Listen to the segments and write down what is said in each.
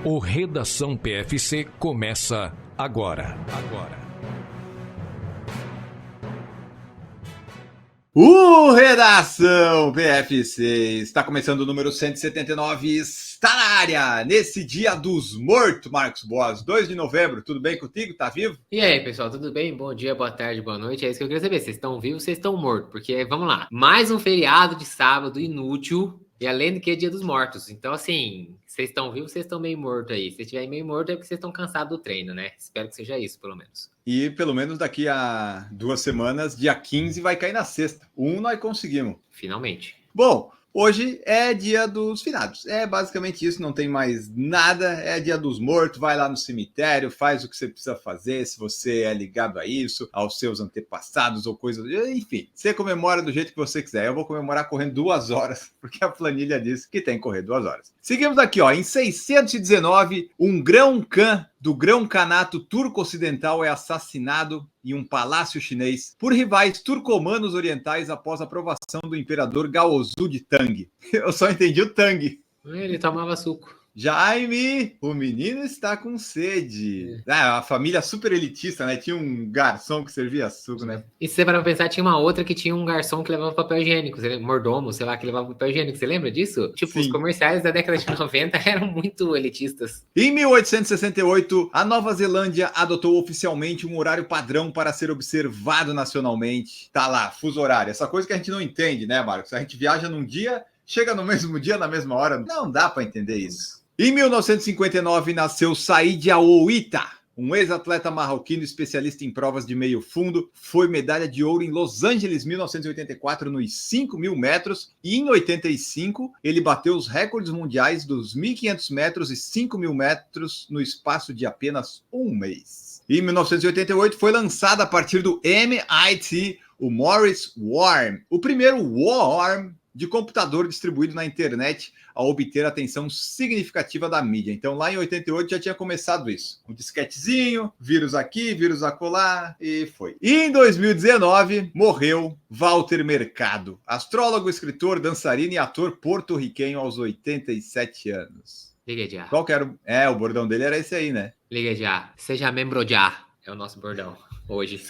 O Redação PFC começa agora. O Redação PFC está começando o número 179, está na área, nesse dia dos mortos, Marcos Boas, 2 de novembro, tudo bem contigo? Tá vivo? E aí, pessoal, tudo bem? Bom dia, boa tarde, boa noite, é isso que eu queria saber, vocês estão vivos, vocês estão mortos, porque, vamos lá, mais um feriado de sábado inútil, e além do que é dia dos mortos, então assim, vocês estão vivos, vocês estão meio mortos aí, se estiverem meio mortos é porque vocês estão cansados do treino, né? Espero que seja isso, pelo menos. E pelo menos daqui a 2 semanas, dia 15, vai cair na sexta. Nós conseguimos. Finalmente. Bom, hoje é dia dos finados. É basicamente isso, não tem mais nada. É dia dos mortos, vai lá no cemitério, faz o que você precisa fazer, se você é ligado a isso, aos seus antepassados ou coisas... Enfim, você comemora do jeito que você quiser. Eu vou comemorar correndo 2 horas, porque a planilha diz que tem que correr 2 horas. Seguimos aqui, ó. Em 619, um grão-khan do grão-khanato turco-ocidental é assassinado em um palácio chinês por rivais turcomanos orientais após a aprovação do imperador Gaozu de Tang. Eu só entendi o Tang. Ele tomava suco. Jaime, o menino está com sede. A família super elitista, né? Tinha um garçom que servia suco, né? E se você parar pra pensar, tinha uma outra que tinha um garçom que levava papel higiênico, mordomo, sei lá, que levava papel higiênico. Você lembra disso? Tipo, Sim. Os comerciais da década de 90 eram muito elitistas. Em 1868, a Nova Zelândia adotou oficialmente um horário padrão para ser observado nacionalmente. Tá lá, fuso horário. Essa coisa que a gente não entende, né, Marcos? A gente viaja num dia, chega no mesmo dia, na mesma hora. Não dá para entender isso. Em 1959, nasceu Said Aouita, um ex-atleta marroquino especialista em provas de meio fundo. Foi medalha de ouro em Los Angeles, 1984, nos 5.000 metros. E em 85, ele bateu os recordes mundiais dos 1.500 metros e 5.000 metros no espaço de apenas um mês. Em 1988, foi lançado a partir do MIT o Morris Worm, o primeiro worm de computador distribuído na internet a obter atenção significativa da mídia. Então, lá em 88 já tinha começado isso. Um disquetezinho, vírus aqui, vírus acolá, e foi. E em 2019, morreu Walter Mercado, astrólogo, escritor, dançarino e ator porto-riquenho aos 87 anos. Liga já. Qual que era? O bordão dele era esse aí, né? Liga já. Seja membro já. É o nosso bordão hoje.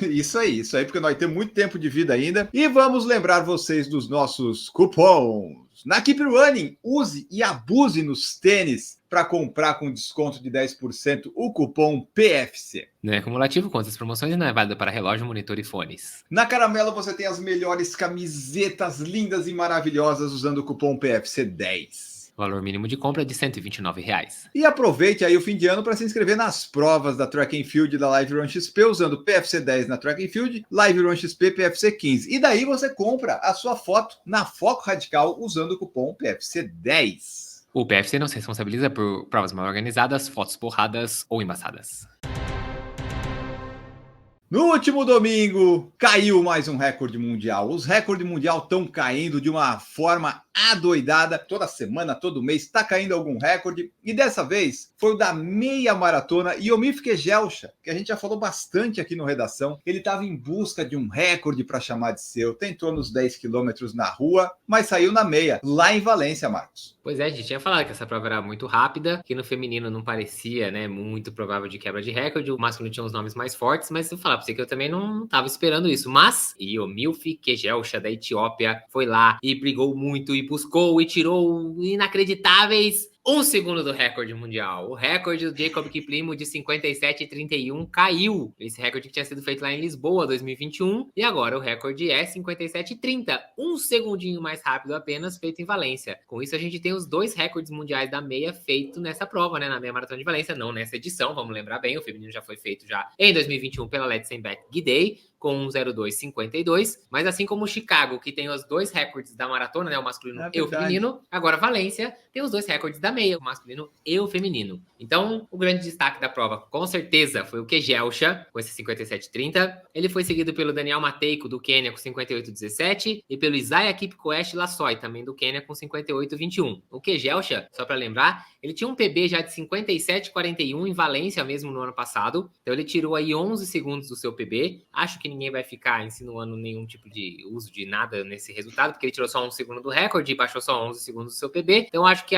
Isso aí, porque nós temos muito tempo de vida ainda. E vamos lembrar vocês dos nossos cupons. Na Keep Running, use e abuse nos tênis para comprar com desconto de 10% o cupom PFC. Não é cumulativo com outras promoções e não é válido para relógio, monitor e fones. Na Caramelo você tem as melhores camisetas lindas e maravilhosas usando o cupom PFC10. Valor mínimo de compra é de R$ 129. E aproveite aí o fim de ano para se inscrever nas provas da Track and Field da Live Run XP usando PFC 10 na Track and Field, Live Run XP PFC 15. E daí você compra a sua foto na Foco Radical usando o cupom PFC 10. O PFC não se responsabiliza por provas mal organizadas, fotos borradas ou embaçadas. No último domingo, caiu mais um recorde mundial. Os recordes mundial estão caindo de uma forma adoidada. Toda semana, todo mês, está caindo algum recorde. E dessa vez, foi o da meia maratona Yomif Kejelcha, que a gente já falou bastante aqui no Redação. Ele estava em busca de um recorde para chamar de seu. Tentou nos 10 quilômetros na rua, mas saiu na meia, lá em Valência, Marcos. Pois é, a gente tinha falado que essa prova era muito rápida, que no feminino não parecia, né, muito provável de quebra de recorde. O masculino tinha uns nomes mais fortes, mas eu falar pra você que eu também não estava esperando isso. Mas Yomif Kejelcha, da Etiópia, foi lá e brigou muito e buscou e tirou inacreditáveis 1 segundo do recorde mundial. O recorde do Jacob Kiplimo de 57,31 caiu. Esse recorde que tinha sido feito lá em Lisboa, 2021. E agora o recorde é 57,30. 1 segundinho mais rápido apenas, feito em Valência. Com isso a gente tem os 2 recordes mundiais da meia feito nessa prova, né? Na meia maratona de Valência, não nessa edição, vamos lembrar bem. O feminino já foi feito já em 2021 pela Letzenbeck Gidey, com 1:02,52, mas assim como o Chicago, que tem os 2 recordes da maratona, né, o masculino e o feminino, agora Valência tem os 2 recordes da meia, o masculino e o feminino. Então, o grande destaque da prova, com certeza, foi o Kejelcha, com esse 57,30. Ele foi seguido pelo Daniel Mateico, do Quênia, com 58,17, e pelo Isaiah Kipkoech Lassoy, também do Quênia, com 58,21. O Kejelcha, só para lembrar, ele tinha um PB já de 57,41 em Valência, mesmo no ano passado, então ele tirou aí 11 segundos do seu PB. Acho que que ninguém vai ficar insinuando nenhum tipo de uso de nada nesse resultado, porque ele tirou só 1 segundo do recorde e baixou só 11 segundos do seu PB. Então acho que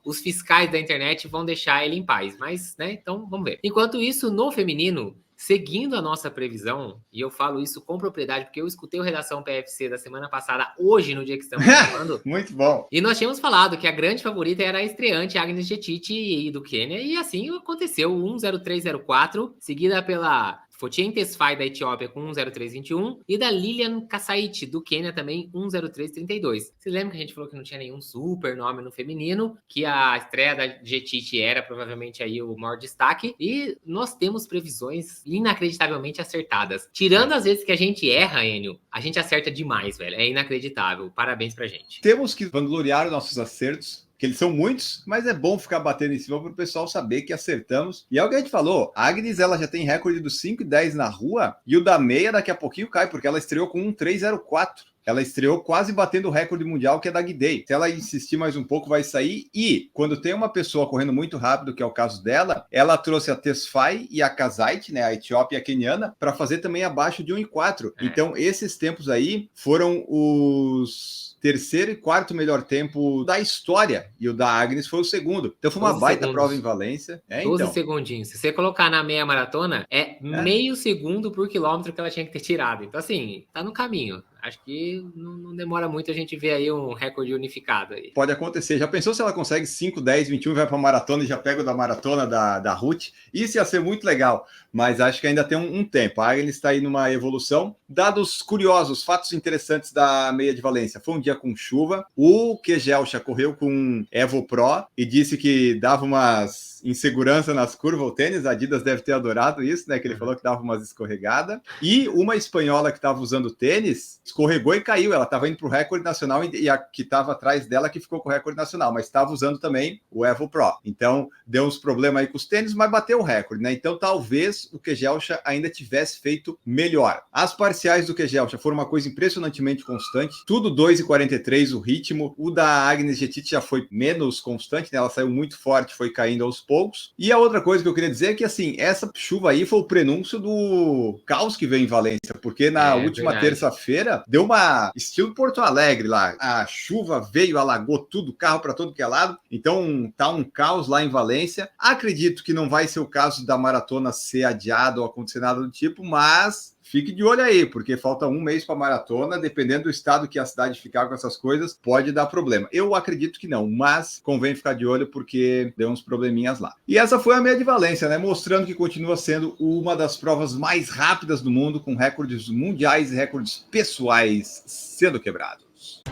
os fiscais da internet vão deixar ele em paz. Mas, né, então vamos ver. Enquanto isso, no feminino, seguindo a nossa previsão, e eu falo isso com propriedade, porque eu escutei o Redação PFC da semana passada, hoje, no dia que estamos falando. Muito bom. E nós tínhamos falado que a grande favorita era a estreante Agnes Jetici do Quênia, e assim aconteceu, 1:03:04, seguida pela Fotien Tesfaye da Etiópia com 1:03:21 e da Lilian Kassaite do Quênia também 1:03:32. Você lembra que a gente falou que não tinha nenhum super nome no feminino, que a estreia da Jetici era provavelmente aí o maior destaque, e nós temos previsões inacreditavelmente acertadas. Tirando as vezes que a gente erra, Enio, a gente acerta demais, velho. É inacreditável. Parabéns pra gente. Temos que vangloriar os nossos acertos, que eles são muitos, mas é bom ficar batendo em cima para o pessoal saber que acertamos. E é o que a gente falou, a Agnes ela já tem recorde dos 5:10 na rua, e o da meia daqui a pouquinho cai, porque ela estreou com 1:3:04. Ela estreou quase batendo o recorde mundial, que é da Guidei. Se ela insistir mais um pouco, vai sair. E quando tem uma pessoa correndo muito rápido, que é o caso dela, ela trouxe a Tesfaye e a Kassaite, né, a Etiópia e a Queniana, para fazer também abaixo de 1:04. Então, esses tempos aí foram os terceiro e quarto melhor tempo da história, e o da Agnes foi o segundo. Então foi uma baita prova em Valência. 12 segundinhos. Se você colocar na meia maratona, meio segundo por quilômetro que ela tinha que ter tirado. Então assim, tá no caminho. Acho que não demora muito a gente ver aí um recorde unificado aí. Pode acontecer. Já pensou se ela consegue 5:10:21, vai para a maratona e já pega o da maratona da Ruth? Isso ia ser muito legal, mas acho que ainda tem um tempo. A Agnes está aí numa evolução. Dados curiosos, fatos interessantes da meia de Valência. Foi um dia com chuva. O Kejelcha correu com Evo Pro e disse que dava umas insegurança nas curvas. O tênis, a Adidas deve ter adorado isso, né? Que ele falou que dava umas escorregadas. E uma espanhola que estava usando tênis escorregou e caiu. Ela estava indo para o recorde nacional e a que estava atrás dela que ficou com o recorde nacional, mas estava usando também o Evo Pro. Então, deu uns problemas aí com os tênis, mas bateu o recorde, né? Então, talvez o Kejelcha ainda tivesse feito melhor. As parciais do Kejelcha foram uma coisa impressionantemente constante. Tudo 2:43 o ritmo. O da Agnes Jetici já foi menos constante, né? Ela saiu muito forte, foi caindo aos poucos. E a outra coisa que eu queria dizer é que, assim, essa chuva aí foi o prenúncio do caos que veio em Valência, porque na última terça-feira deu uma estilo Porto Alegre lá. A chuva veio, alagou tudo, carro para todo que é lado. Então tá um caos lá em Valência. Acredito que não vai ser o caso da maratona ser adiada ou acontecer nada do tipo, mas fique de olho aí, porque falta um mês para a maratona. Dependendo do estado que a cidade ficar com essas coisas, pode dar problema. Eu acredito que não, mas convém ficar de olho porque deu uns probleminhas lá. E essa foi a meia de Valência, né? Mostrando que continua sendo uma das provas mais rápidas do mundo, com recordes mundiais e recordes pessoais sendo quebrados.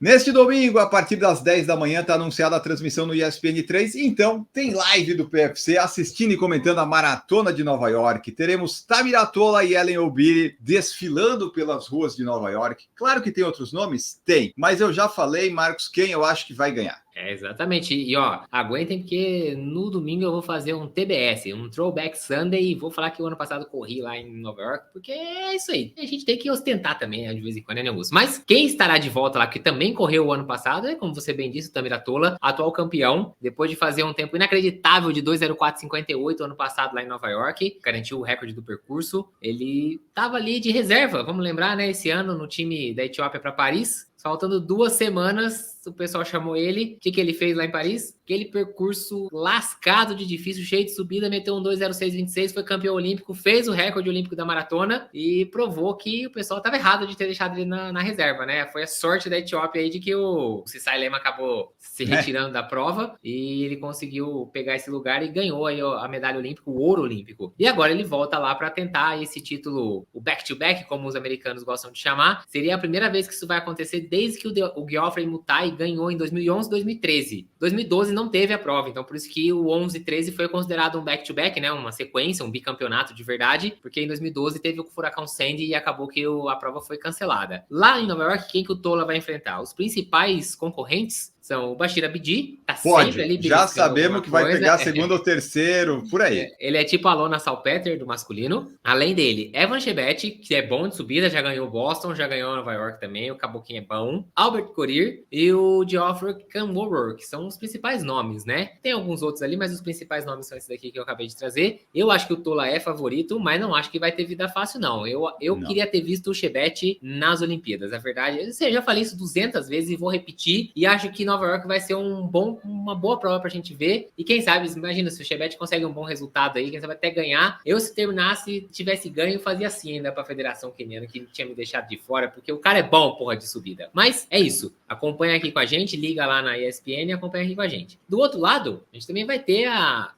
Neste domingo, a partir das 10 da manhã, está anunciada a transmissão no ESPN3. Então, tem live do PFC assistindo e comentando a Maratona de Nova York. Teremos Tamira Tola e Ellen Obiri desfilando pelas ruas de Nova York. Claro que tem outros nomes? Tem. Mas eu já falei, Marcos, quem eu acho que vai ganhar. Exatamente. E ó, aguentem porque no domingo eu vou fazer um TBS, um Throwback Sunday, e vou falar que o ano passado corri lá em Nova York, porque é isso aí. A gente tem que ostentar também, né, de vez em quando, né, Augusto? Mas quem estará de volta lá, que também correu o ano passado, é, como você bem disse, o Tamira Tola, atual campeão, depois de fazer um tempo inacreditável de 2:04:58 ano passado lá em Nova York, garantiu o recorde do percurso. Ele tava ali de reserva, vamos lembrar, né, esse ano no time da Etiópia para Paris. Faltando 2 semanas, o pessoal chamou ele. O que ele fez lá em Paris? Aquele percurso lascado de difícil, cheio de subida, meteu um 2:06:26, foi campeão olímpico, fez o recorde olímpico da maratona e provou que o pessoal estava errado de ter deixado ele na reserva, né? Foi a sorte da Etiópia aí de que o Sisai Lema acabou se retirando da prova e ele conseguiu pegar esse lugar e ganhou aí a medalha olímpica, o ouro olímpico. E agora ele volta lá para tentar esse título, o back-to-back, como os americanos gostam de chamar. Seria a primeira vez que isso vai acontecer desde que o Geoffrey Mutai ganhou em 2011 e 2013. 2012 não teve a prova, então por isso que o 11 e 13 foi considerado um back-to-back, né, uma sequência, um bicampeonato de verdade, porque em 2012 teve o furacão Sandy e acabou que a prova foi cancelada. Lá em Nova York, quem que o Tola vai enfrentar? Os principais concorrentes são o Bashir Abdi, tá tá Pode, sempre ali já beliscando sabemos alguma que vai coisa. pegar segundo ou terceiro, por aí. Ele é tipo a Lona Salpeter do masculino. Além dele, Evan Chebet, que é bom de subida, já ganhou Boston, já ganhou Nova York também, o Caboclinho é bom. Albert Corir e o Geoffrey Kamworor, que são os principais nomes, né? Tem alguns outros ali, mas os principais nomes são esses daqui que eu acabei de trazer. Eu acho que o Tola é favorito, mas não acho que vai ter vida fácil, não. Eu Não. queria ter visto o Chebet nas Olimpíadas, a verdade. Eu já falei isso 200 vezes e vou repetir. E acho que Nova York vai ser uma boa prova pra gente ver. E quem sabe, imagina, se o Chebet consegue um bom resultado aí, quem sabe até ganhar. Eu, se terminasse, tivesse ganho, fazia assim ainda pra Federação Queniana, que tinha me deixado de fora, porque o cara é bom, porra, de subida. Mas é isso. Acompanha aqui com a gente, liga lá na ESPN e acompanha aqui com a gente. Do outro lado, a gente também vai ter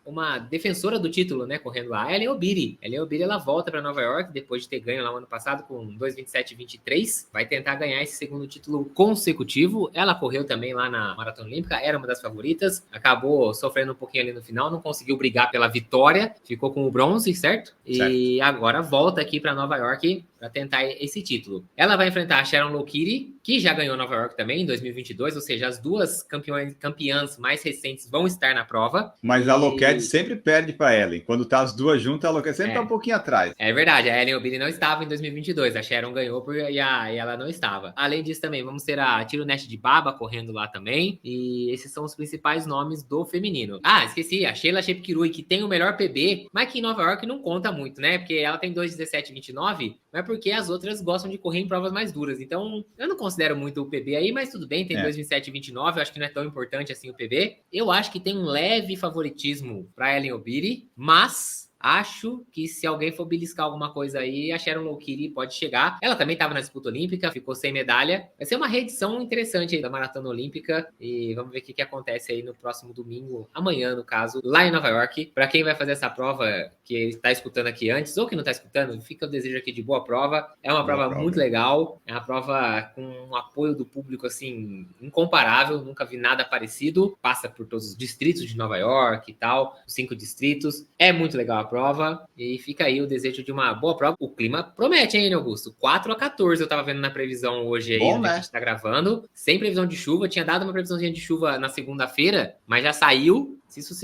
uma defensora do título, né, correndo lá, Ellen Obiri. Ellen Obiri, ela volta para Nova York, depois de ter ganho lá no ano passado com 2:27:23. Vai tentar ganhar esse segundo título consecutivo. Ela correu também lá na Maratona Olímpica, era uma das favoritas. Acabou sofrendo um pouquinho ali no final, não conseguiu brigar pela vitória, ficou com o bronze, certo? E agora volta aqui para Nova York para tentar esse título. Ela vai enfrentar a Sharon Lokiri, que já ganhou Nova York também em 2022, ou seja, as duas campeãs mais recentes vão estar na prova. Mas a Loquete sempre perde para Ellen. Quando tá as duas juntas, a Loquete sempre tá um pouquinho atrás. É verdade, a Ellen Obiri não estava em 2022, a Sharon ganhou e ela não estava. Além disso também, vamos ter a Tiro Nest de Baba correndo lá também, e esses são os principais nomes do feminino. Ah, esqueci, a Sheila Shepkirui, que tem o melhor PB, mas que em Nova York não conta muito, né? Porque ela tem 2:17:29, mas porque as outras gostam de correr em provas mais duras. Então, eu não considero muito o PB aí, mas tudo bem, tem 2:27:29, eu acho que não é tão importante assim o PB. Eu acho que tem um leve favoritismo para Ellen Obiri, mas acho que se alguém for beliscar alguma coisa aí, a Sharon Lokiri pode chegar. Ela também estava na disputa olímpica, ficou sem medalha. Vai ser uma reedição interessante aí da Maratona Olímpica e vamos ver o que acontece aí no próximo domingo, amanhã no caso, lá em Nova York. Para quem vai fazer essa prova, que está escutando aqui antes ou que não está escutando, fica o desejo aqui de boa prova. É uma prova muito legal, é uma prova com um apoio do público assim incomparável, nunca vi nada parecido. Passa por todos os distritos de Nova York e tal, os 5 distritos. É muito legal a prova e fica aí o desejo de uma boa prova. O clima promete, hein, Augusto? 4-14 eu tava vendo na previsão hoje aí, onde a gente tá gravando, sem previsão de chuva. Tinha dado uma previsãozinha de chuva na segunda-feira, mas já saiu. Se isso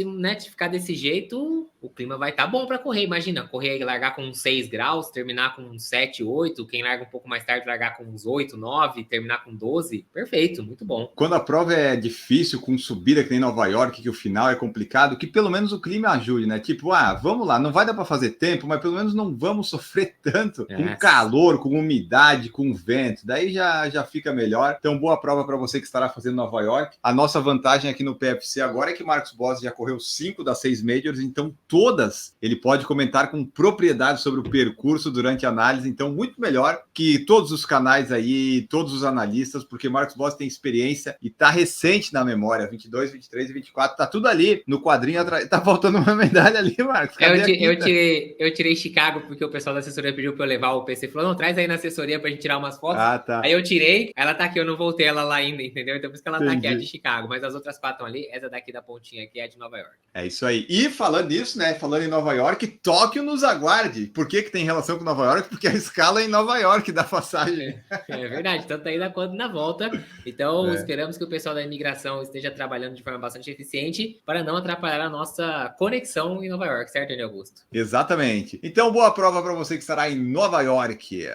ficar desse jeito, o clima vai estar bom para correr. Imagina, correr e largar com 6 graus, terminar com 7, 8. Quem larga um pouco mais tarde, largar com uns 8, 9, terminar com 12. Perfeito, muito bom. Quando a prova é difícil, com subida que nem Nova York, que o final é complicado, que pelo menos o clima ajude, né? Tipo, vamos lá, não vai dar para fazer tempo, mas pelo menos não vamos sofrer tanto com calor, com umidade, com vento. Daí já fica melhor. Então, boa prova para você que estará fazendo Nova York. A nossa vantagem aqui no PFC agora é que Marcos Bosi já correu 5 das 6 majors, então todas ele pode comentar com propriedade sobre o percurso durante a análise, então muito melhor que todos os canais aí, todos os analistas, porque Marcos Bosi tem experiência e tá recente na memória, 22, 23 e 24, tá tudo ali no quadrinho atrás, tá faltando uma medalha ali, Marcos. Eu tirei Chicago porque o pessoal da assessoria pediu pra eu levar o PC, falou, não, traz aí na assessoria pra gente tirar umas fotos. Tá. Aí eu tirei, ela tá aqui, eu não voltei ela lá ainda, entendeu? Então por isso que ela tá aqui, a de Chicago, mas as outras 4 estão ali, essa daqui da pontinha aqui é a de Nova York. É isso aí. E falando nisso, né? Falando em Nova York, Tóquio nos aguarde. Por que tem relação com Nova York? Porque a escala é em Nova York da passagem. É verdade, tanto aí quanto na volta. Então, esperamos que o pessoal da imigração esteja trabalhando de forma bastante eficiente para não atrapalhar a nossa conexão em Nova York, certo, Daniel Augusto? Exatamente. Então, boa prova para você que estará em Nova York.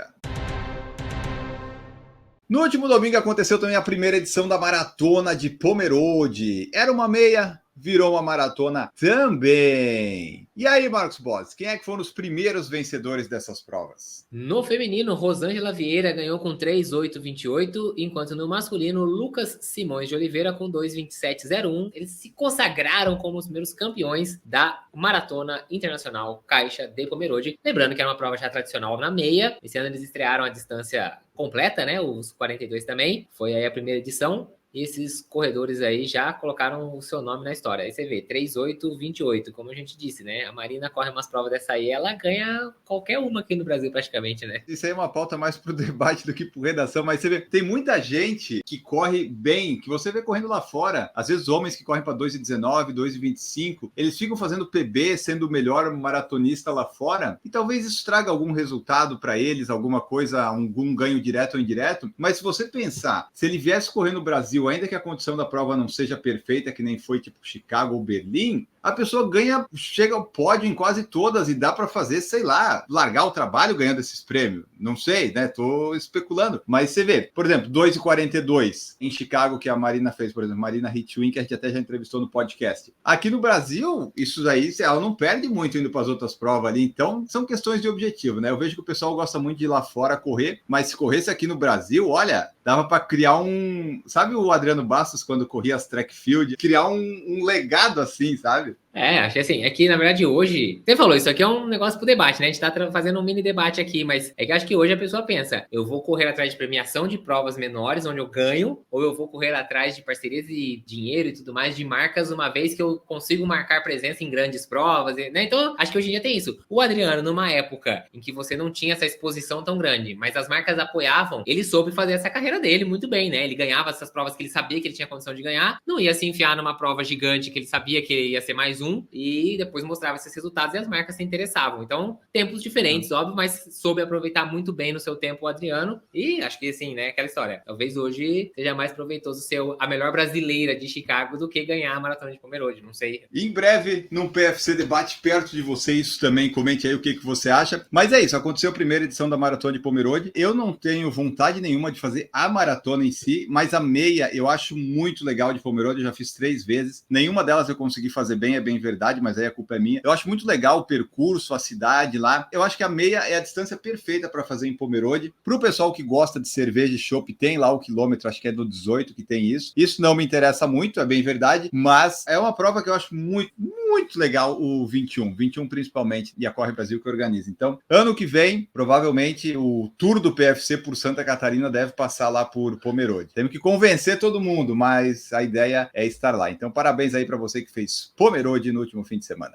No último domingo aconteceu também a primeira edição da Maratona de Pomerode. Era uma meia, virou uma maratona também. E aí, Marcos Bosi, quem é que foram os primeiros vencedores dessas provas? No feminino, Rosângela Vieira ganhou com 3:8:28, enquanto no masculino, Lucas Simões de Oliveira com 2:27:01. Eles se consagraram como os primeiros campeões da Maratona Internacional Caixa de Pomerode. Lembrando que era uma prova já tradicional na meia. Esse ano eles estrearam a distância completa, né? Os 42 também. Foi aí a primeira edição. E esses corredores aí já colocaram o seu nome na história. Aí você vê, 3:8:28, como a gente disse, né? A Marina corre umas provas dessa aí, ela ganha qualquer uma aqui no Brasil praticamente, né? Isso aí é uma pauta mais pro debate do que pro redação, mas você vê, tem muita gente que corre bem, que você vê correndo lá fora. Às vezes homens que correm para 2:19, 2:25, eles ficam fazendo PB, sendo o melhor maratonista lá fora, e talvez isso traga algum resultado para eles, alguma coisa, algum ganho direto ou indireto, mas se você pensar, se ele viesse correr no Brasil Brasil, ainda que a condição da prova não seja perfeita, que nem foi tipo Chicago ou Berlim, a pessoa ganha, chega ao pódio em quase todas e dá para fazer, sei lá, largar o trabalho ganhando esses prêmios. Não sei, né? Tô especulando. Mas você vê, por exemplo, 2,42 em Chicago, que a Marina fez, por exemplo, Marina Hitwin, que a gente até já entrevistou no podcast. Aqui no Brasil, isso aí, ela não perde muito indo para as outras provas ali. Então, são questões de objetivo, né? Eu vejo que o pessoal gosta muito de ir lá fora correr, mas se corresse aqui no Brasil, olha, dava para criar um... Sabe o Adriano Bastos, quando corria as track field? Criar um legado assim, sabe? Acho que assim, é que na verdade hoje, você falou, isso aqui é um negócio pro debate, né? A gente tá fazendo um mini debate aqui, mas é que acho que hoje a pessoa pensa, eu vou correr atrás de premiação de provas menores, onde eu ganho, ou eu vou correr atrás de parcerias e dinheiro e tudo mais, de marcas, uma vez que eu consigo marcar presença em grandes provas, né? Então, acho que hoje em dia tem isso. O Adriano, numa época em que você não tinha essa exposição tão grande, mas as marcas apoiavam, ele soube fazer essa carreira dele muito bem, né? Ele ganhava essas provas que ele sabia que ele tinha condição de ganhar, não ia se enfiar numa prova gigante que ele sabia que ia ser mais um, e depois mostrava esses resultados e as marcas se interessavam. Então, tempos diferentes, óbvio, mas soube aproveitar muito bem no seu tempo o Adriano, e acho que assim, né, aquela história, talvez hoje seja mais proveitoso ser a melhor brasileira de Chicago do que ganhar a Maratona de Pomerode, não sei. Em breve, num PFC Debate perto de você, isso também, comente aí o que você acha. Mas é isso, aconteceu a primeira edição da Maratona de Pomerode. Eu não tenho vontade nenhuma de fazer a maratona em si, mas a meia eu acho muito legal de Pomerode, eu já fiz 3 vezes, nenhuma delas eu consegui fazer bem, é bem verdade, mas aí a culpa é minha. Eu acho muito legal o percurso, a cidade lá. Eu acho que a meia é a distância perfeita para fazer em Pomerode. Para o pessoal que gosta de cerveja e chopp, tem lá o quilômetro, acho que é do 18 que tem isso. Isso não me interessa muito, é bem verdade, mas é uma prova que eu acho muito, muito legal o 21 principalmente, e a Corre Brasil que organiza. Então, ano que vem, provavelmente o tour do PFC por Santa Catarina deve passar lá por Pomerode. Temos que convencer todo mundo, mas a ideia é estar lá. Então, parabéns aí para você que fez Pomerode no último fim de semana.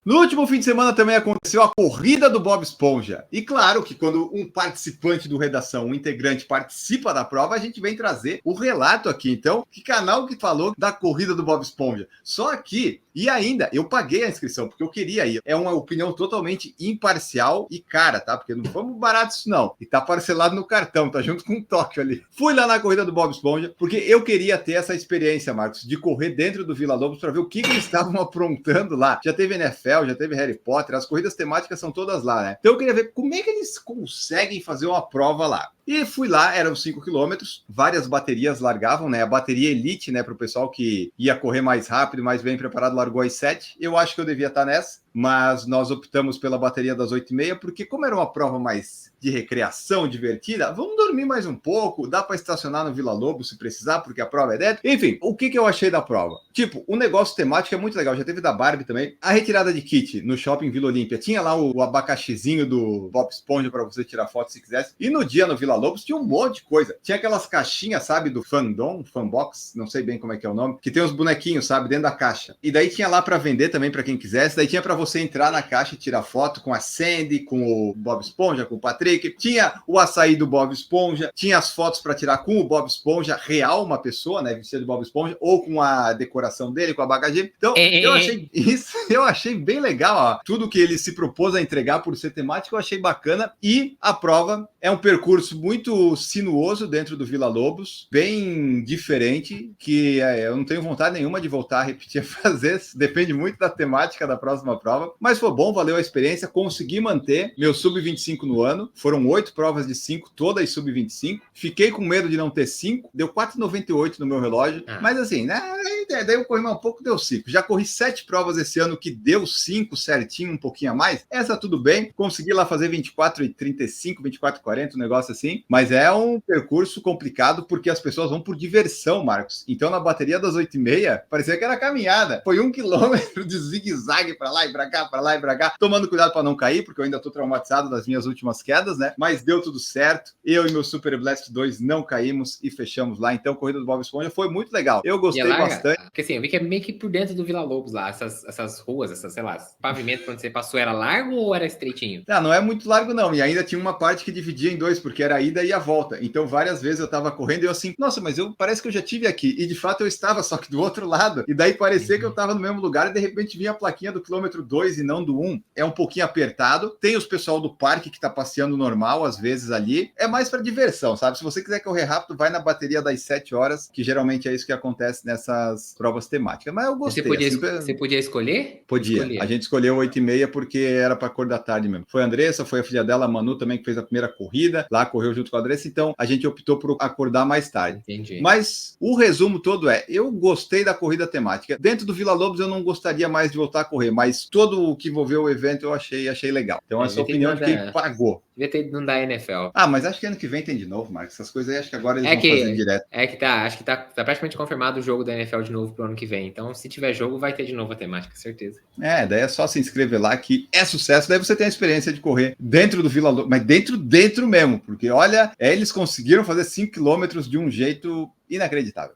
No último fim de semana também aconteceu a corrida do Bob Esponja. E claro que quando um participante do Redação, um integrante, participa da prova, a gente vem trazer o relato aqui. Então, que canal que falou da corrida do Bob Esponja? Só aqui. E ainda, eu paguei a inscrição, porque eu queria ir. É uma opinião totalmente imparcial e cara, tá? Porque não fomos baratos isso não. E tá parcelado no cartão, tá junto com o Tóquio ali. Fui lá na corrida do Bob Esponja, porque eu queria ter essa experiência, Marcos, de correr dentro do Vila Lobos para ver o que eles estavam aprontando lá. Já teve NFL, já teve Harry Potter, as corridas temáticas são todas lá, né? Então eu queria ver como é que eles conseguem fazer uma prova lá. E fui lá, eram 5 quilômetros, várias baterias largavam, né? A bateria elite, né, para o pessoal que ia correr mais rápido, mais bem preparado, largou às 7. Eu acho que eu devia estar nessa, mas nós optamos pela bateria das 8h30, porque como era uma prova mais de recreação, divertida, vamos dormir mais um pouco, dá para estacionar no Vila Lobos se precisar, porque a prova é dentro. Enfim, o que eu achei da prova? Tipo, o negócio temático é muito legal, já teve da Barbie também. A retirada de kit no Shopping Vila Olímpia, tinha lá o abacaxizinho do Bob Esponja para você tirar foto se quisesse. E no dia no Vila Lobos tinha um monte de coisa. Tinha aquelas caixinhas, sabe, do Fandom, Fanbox, não sei bem como é que é o nome, que tem uns bonequinhos, sabe, dentro da caixa. E daí tinha lá para vender também para quem quisesse. Daí tinha para você entrar na caixa e tirar foto com a Sandy, com o Bob Esponja, com o Patrick. Tinha o açaí do Bob Esponja, tinha as fotos para tirar com o Bob Esponja real, uma pessoa, né, vestida de Bob Esponja, ou com a decoração dele, com a bagagem. Então, eu achei isso, eu achei bem legal, ó. Tudo que ele se propôs a entregar por ser temático, eu achei bacana. E a prova é um percurso muito sinuoso dentro do Vila Lobos, bem diferente, que eu não tenho vontade nenhuma de voltar a repetir a fazer, depende muito da temática da próxima prova, mas foi bom, valeu a experiência, consegui manter meu sub-25 no ano, foram 8 provas de 5, todas sub-25, fiquei com medo de não ter 5, deu 4,98 no meu relógio, mas assim, né, daí eu corri mais um pouco, deu 5, já corri 7 provas esse ano que deu 5 certinho, um pouquinho a mais, essa tudo bem, consegui lá fazer 24,35, 24,40, um negócio assim, mas é um percurso complicado porque as pessoas vão por diversão, Marcos, então na bateria das 8h30, parecia que era caminhada, foi 1 quilômetro de zigue-zague para lá e para cá, para lá e para cá, tomando cuidado para não cair, porque eu ainda tô traumatizado das minhas últimas quedas, né? Mas deu tudo certo. Eu e meu Super Blast 2 não caímos e fechamos lá. Então, a corrida do Bob Esponja foi muito legal. Eu gostei bastante. Porque assim, eu vi que é meio que por dentro do Vila Lobos lá, essas ruas, sei lá, pavimento quando você passou era largo ou era estreitinho? Não é muito largo não. E ainda tinha uma parte que dividia em 2, porque era a ida e a volta. Então, várias vezes eu tava correndo e eu assim, nossa, mas parece que eu já tive aqui. E de fato eu estava, só que do outro lado. E daí parecia que eu tava no mesmo lugar e de repente vinha a plaquinha do quilômetro 2 e não do 1 é um pouquinho apertado. Tem os pessoal do parque que tá passeando normal, às vezes ali. É mais para diversão, sabe? Se você quiser correr rápido, vai na bateria das 7 horas, que geralmente é isso que acontece nessas provas temáticas. Mas eu gostei. Você podia escolher? Podia. A gente escolheu 8h30 porque era para cor da tarde mesmo. Foi a Andressa, foi a filha dela, a Manu também, que fez a primeira corrida. Lá correu junto com a Andressa. Então, a gente optou por acordar mais tarde. Entendi. Mas o resumo todo eu gostei da corrida temática. Dentro do Vila Lobos, eu não gostaria mais de voltar a correr, mas todo o que envolveu o evento eu achei legal. Então, essa é a opinião de quem pagou. Devia ter ido da NFL. Mas acho que ano que vem tem de novo, Marcos. Essas coisas aí, acho que agora eles vão fazer direto. Acho que tá praticamente confirmado o jogo da NFL de novo pro ano que vem. Então, se tiver jogo, vai ter de novo a temática, certeza. Daí é só se inscrever lá que é sucesso. Daí você tem a experiência de correr dentro do Vila Lobos, mas dentro mesmo, porque olha, eles conseguiram fazer 5 quilômetros de um jeito inacreditável.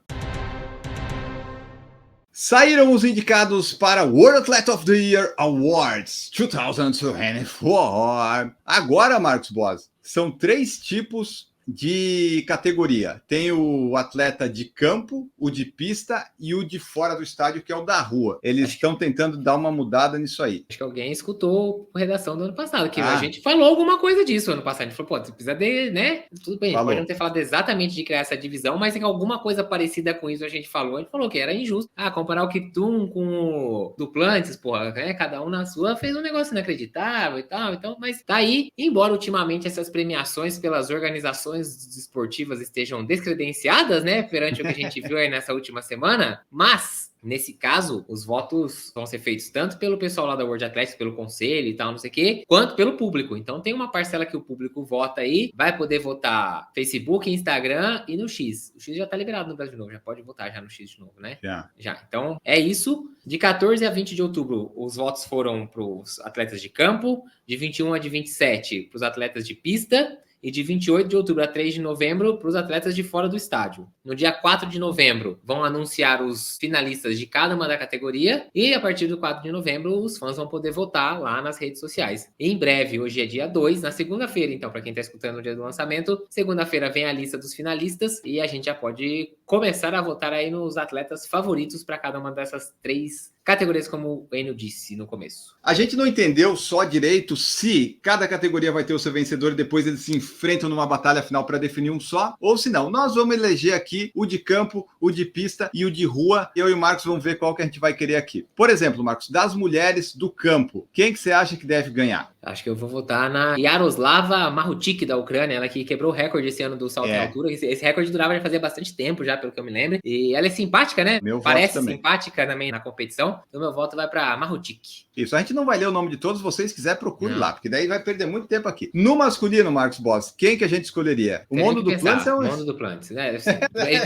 Saíram os indicados para World Athlete of the Year Awards 2024. Agora, Marcos Boas, são 3 tipos de categoria. Tem o atleta de campo, o de pista e o de fora do estádio, que é o da rua. Eles estão tentando dar uma mudada nisso aí. Acho que alguém escutou a redação do ano passado, que a gente falou alguma coisa disso ano passado. A gente falou, você precisa de, né? Tudo bem, pode não ter falado exatamente de criar essa divisão, mas alguma coisa parecida com isso a gente falou. A gente falou que era injusto. Comparar o Kiptum com o Duplantis, né? Cada um na sua fez um negócio inacreditável e tal. Então, mas tá aí, embora ultimamente essas premiações pelas organizações esportivas estejam descredenciadas, né, perante o que a gente viu aí nessa última semana, mas nesse caso, os votos vão ser feitos tanto pelo pessoal lá da World Athletics, pelo conselho e tal, não sei o quê, quanto pelo público. Então tem uma parcela que o público vota aí, vai poder votar Facebook, Instagram e no X. O X já tá liberado no Brasil de novo, já pode votar já no X de novo, né? Já. Então é isso. De 14 a 20 de outubro, os votos foram para os atletas de campo, de 21 a de 27 para os atletas de pista, e de 28 de outubro a 3 de novembro para os atletas de fora do estádio. No dia 4 de novembro, vão anunciar os finalistas de cada uma da categoria e a partir do 4 de novembro, os fãs vão poder votar lá nas redes sociais. Em breve, hoje é dia 2, na segunda-feira, então, para quem está escutando no dia do lançamento, segunda-feira vem a lista dos finalistas e a gente já pode começar a votar aí nos atletas favoritos para cada uma dessas 3 categorias, como o Enio disse no começo. A gente não entendeu só direito se cada categoria vai ter o seu vencedor e depois eles se enfrentam numa batalha final para definir um só, ou se não. Nós vamos eleger aqui o de campo, o de pista e o de rua. Eu e o Marcos vamos ver qual que a gente vai querer aqui. Por exemplo, Marcos, das mulheres do campo, quem que você acha que deve ganhar? Acho que eu vou votar na Yaroslava Mahutic, da Ucrânia, ela que quebrou o recorde esse ano do salto em altura. Esse recorde durava já fazia bastante tempo já, pelo que eu me lembro. E ela é simpática, né? Parece simpática também na competição. Então meu voto vai para Mahutic. Isso, a gente não vai ler o nome de todos, vocês quiser procure lá, porque daí vai perder muito tempo aqui. No masculino, Marcos Boss, quem que a gente escolheria? O Mondo Duplantis é um... Mondo Duplantis, né?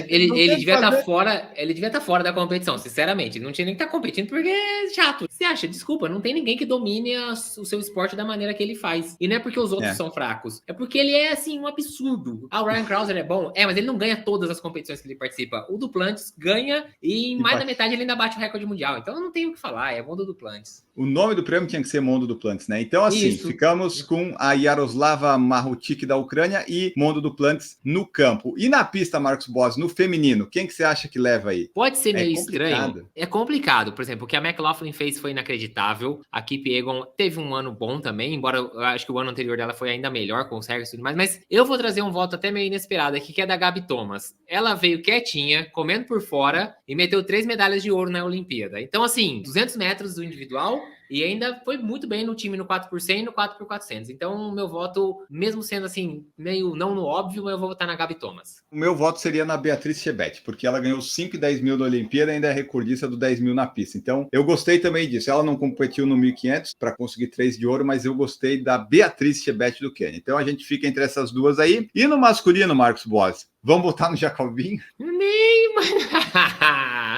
Ele devia estar fora, ele devia estar fora da competição, sinceramente. Ele não tinha nem que estar competindo porque é chato. Você acha? Desculpa, não tem ninguém que domine o seu esporte da maneira que ele faz. E não é porque os outros são fracos, é porque ele é, assim, um absurdo. O Ryan Crouser é bom, mas ele não ganha todas as competições que ele participa. O Duplantis ganha e em mais da metade ele ainda bate o recorde mundial. Então eu não tenho o que falar, é Mondo Duplantis. O nome do prêmio tinha que ser Mondo Duplantis, né? Então, assim, ficamos com a Yaroslava Mahutic da Ucrânia e Mondo Duplantis no campo. E na pista, Marcos Boss, no feminino, quem que você acha que leva aí? Pode ser meio estranho. É complicado. Por exemplo, o que a McLaughlin fez foi inacreditável. A Kip Egon teve um ano bom também, embora eu acho que o ano anterior dela foi ainda melhor com os recordes e tudo mais. Mas eu vou trazer um voto até meio inesperado aqui, que é da Gabi Thomas. Ela veio quietinha, comendo por fora e meteu 3 medalhas de ouro na Olimpíada. Então, assim, 200 metros do individual... E ainda foi muito bem no time no 4x100 e no 4x400. Então, o meu voto, mesmo sendo assim, meio não no óbvio, eu vou votar na Gabi Thomas. O meu voto seria na Beatriz Chebet, porque ela ganhou 5 e 10 mil da Olimpíada e ainda é recordista do 10 mil na pista. Então, eu gostei também disso. Ela não competiu no 1.500 para conseguir 3 de ouro, mas eu gostei da Beatriz Chebet do Quênia. Então, a gente fica entre essas duas aí. E no masculino, Marcos Boas? Vamos botar no Jacobinho? Nem,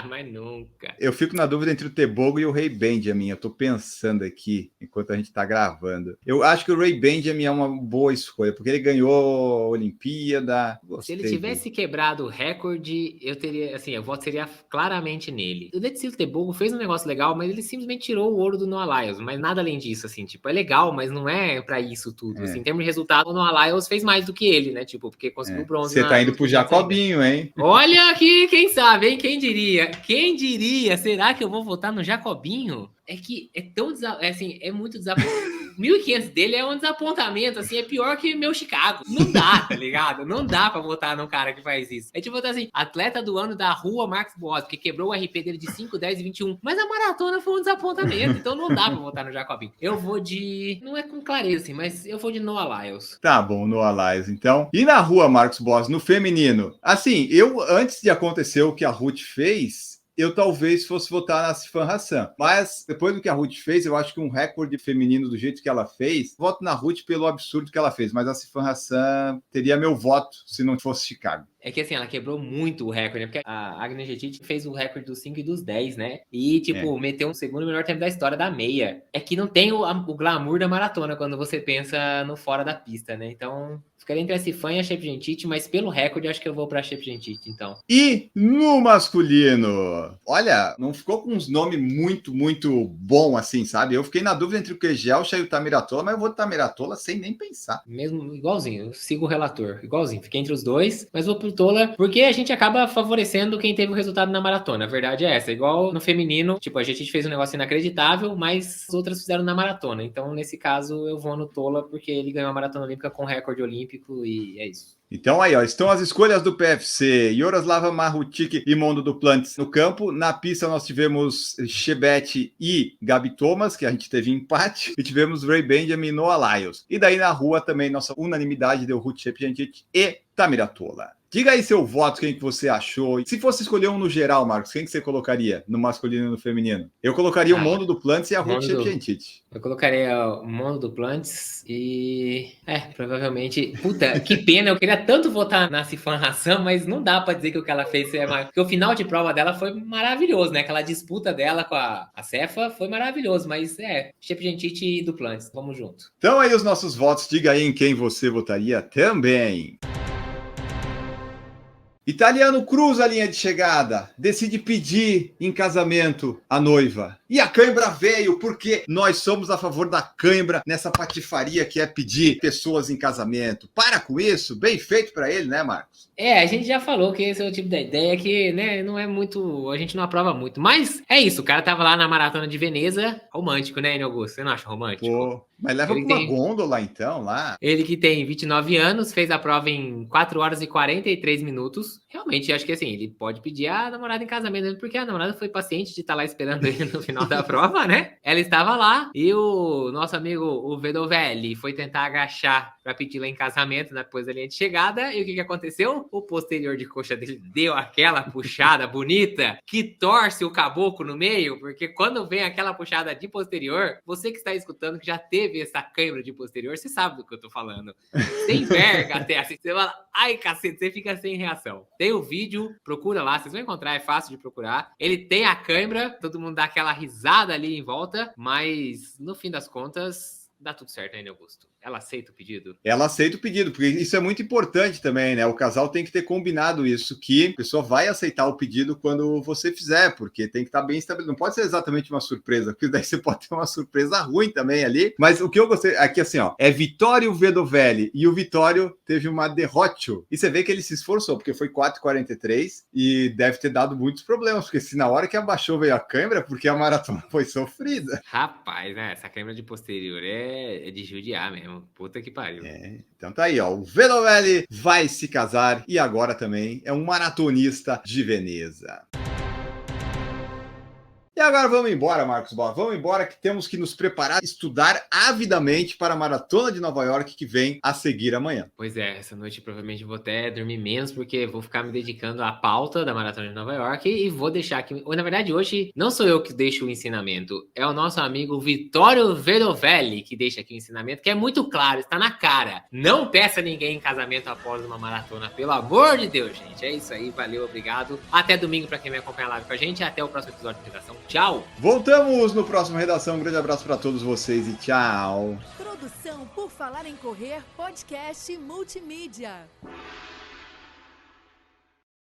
mas nunca. Eu fico na dúvida entre o Tebogo e o Ray Benjamin. Eu tô pensando aqui, enquanto a gente tá gravando. Eu acho que o Ray Benjamin é uma boa escolha, porque ele ganhou a Olimpíada. Se ele tivesse quebrado o recorde, eu teria, assim, o voto seria claramente nele. O Detsil Tebogo fez um negócio legal, mas ele simplesmente tirou o ouro do Noah Lyles, mas nada além disso, assim, tipo, é legal, mas não é pra isso tudo. Assim, em termos de resultado, o Noah Lyles fez mais do que ele, né, tipo, porque conseguiu bronze. Você tá indo pro Jacobinho, hein? Olha aqui, quem sabe? bem, quem diria? Quem diria? Será que eu vou votar no Jacobinho? É que é tão é muito desapontamento. 1.500 dele é um desapontamento, assim, é pior que meu Chicago. Não dá, tá ligado? Não dá pra votar num cara que faz isso. É tipo votar assim, atleta do ano da rua Marcos Boas, que quebrou o RP dele de 5, 10 e 21. Mas a maratona foi um desapontamento, então não dá pra votar no Jacobinho. Eu vou de... Não é com clareza, assim, mas eu vou de Noah Lyles. Tá bom, Noah Lyles, então. E na rua, Marcos Boas, no feminino? Assim, antes de acontecer o que a Ruth fez... eu talvez fosse votar na Sifan Hassan. Mas, depois do que a Ruth fez, eu acho que um recorde feminino do jeito que ela fez, voto na Ruth pelo absurdo que ela fez, mas a Sifan Hassan teria meu voto se não fosse Chicago. É que assim, ela quebrou muito o recorde, né? Porque a Agnes Jetit fez o recorde dos 5 e dos 10, né? E, meteu um segundo melhor tempo da história da meia. É que não tem o glamour da maratona quando você pensa no fora da pista, né? Então, ficaria entre a Sifan e a Chepgentit, mas pelo recorde, acho que eu vou pra Chepgentit, então. E no masculino? Olha, não ficou com uns nomes muito, muito bom assim, sabe? Eu fiquei na dúvida entre o Kegelcha e o Tamiratola, mas eu vou de Tamiratola sem nem pensar. Mesmo, igualzinho, eu sigo o relator, igualzinho. Fiquei entre os dois, mas vou pro Tola, porque a gente acaba favorecendo quem teve o resultado na maratona. A verdade é essa. Igual no feminino, tipo, a gente fez um negócio inacreditável, mas as outras fizeram na maratona. Então, nesse caso, eu vou no Tola, porque ele ganhou a maratona olímpica com recorde olímpico e é isso. Então aí, ó, estão as escolhas do PFC. Yaroslava Marhutic e Mondo Duplantis no campo. Na pista nós tivemos Chebet e Gabi Thomas, que a gente teve empate. E tivemos Ray Benjamin e Noah Lyles. E daí na rua também nossa unanimidade deu Ruth Chepgentit e Tamiratola. Diga aí seu voto, quem que você achou. Se fosse escolher um no geral, Marcos, quem que você colocaria no masculino e no feminino? Eu colocaria o Mondo Duplantis e a Ruth Chepgentit. Eu colocaria o Mondo Duplantis e... provavelmente... Puta, que pena, eu queria tanto votar na Sifan Hassan, mas não dá pra dizer que o que ela fez é mais... Porque o final de prova dela foi maravilhoso, né? Aquela disputa dela com a Cefa foi maravilhoso, mas Chepgentit e Duplantis, vamos junto. Então aí os nossos votos, diga aí em quem você votaria também. Italiano cruza a linha de chegada, decide pedir em casamento a noiva. E a cãibra veio, porque nós somos a favor da cãibra nessa patifaria que é pedir pessoas em casamento. Para com isso, bem feito para ele, né, Marcos? A gente já falou que esse é o tipo da ideia que, né, não é muito... A gente não aprova muito. Mas é isso, o cara tava lá na Maratona de Veneza, romântico, né, Augusto? Você não acha romântico? Pô, mas leva pra uma gôndola, então, lá. Ele que tem 29 anos, fez a prova em 4 horas e 43 minutos. Realmente, acho que assim, ele pode pedir a namorada em casamento, porque a namorada foi paciente de estar lá esperando ele no final da prova, né? Ela estava lá e o nosso amigo, o Vedovelli, foi tentar agachar para pedir lá em casamento depois da linha de chegada. E o que aconteceu? O posterior de coxa dele deu aquela puxada bonita que torce o caboclo no meio, porque quando vem aquela puxada de posterior, você que está escutando que já teve essa cãibra de posterior, você sabe do que eu tô falando. Você enverga até assim, você fala, ai cacete, você fica sem reação. Tem o vídeo, procura lá, vocês vão encontrar, é fácil de procurar. Ele tem a cãibra, todo mundo dá aquela risada ali em volta, mas no fim das contas, dá tudo certo, né, Augusto? Ela aceita o pedido? Ela aceita o pedido, porque isso é muito importante também, né? O casal tem que ter combinado isso, que a pessoa vai aceitar o pedido quando você fizer, porque tem que estar bem estabelecido. Não pode ser exatamente uma surpresa, porque daí você pode ter uma surpresa ruim também ali. Mas o que eu gostei aqui, assim, ó, é Vittorio Vedovelli, e o Vittorio teve uma derrotio. E você vê que ele se esforçou, porque foi 4,43 e deve ter dado muitos problemas, porque se na hora que abaixou veio a câmera, porque a maratona foi sofrida. Rapaz, né? Essa câmera de posterior é de judiar mesmo. Puta que pariu. Então tá aí, ó. O Vedovelli vai se casar e agora também é um maratonista de Veneza. E agora vamos embora, Marcos Boa. Vamos embora que temos que nos preparar, estudar avidamente para a Maratona de Nova York que vem a seguir amanhã. Pois é, essa noite provavelmente vou até dormir menos, porque vou ficar me dedicando à pauta da Maratona de Nova York e vou deixar aqui... Na verdade, hoje não sou eu que deixo o ensinamento, é o nosso amigo Vittorio Vedovelli que deixa aqui o ensinamento, que é muito claro, está na cara. Não peça ninguém em casamento após uma maratona, pelo amor de Deus, gente. É isso aí, valeu, obrigado. Até domingo para quem vai acompanhar a live com a gente, até o próximo episódio de Redação. Tchau! Voltamos no próximo Redação. Um grande abraço para todos vocês e tchau! Produção Por Falar em Correr, podcast multimídia.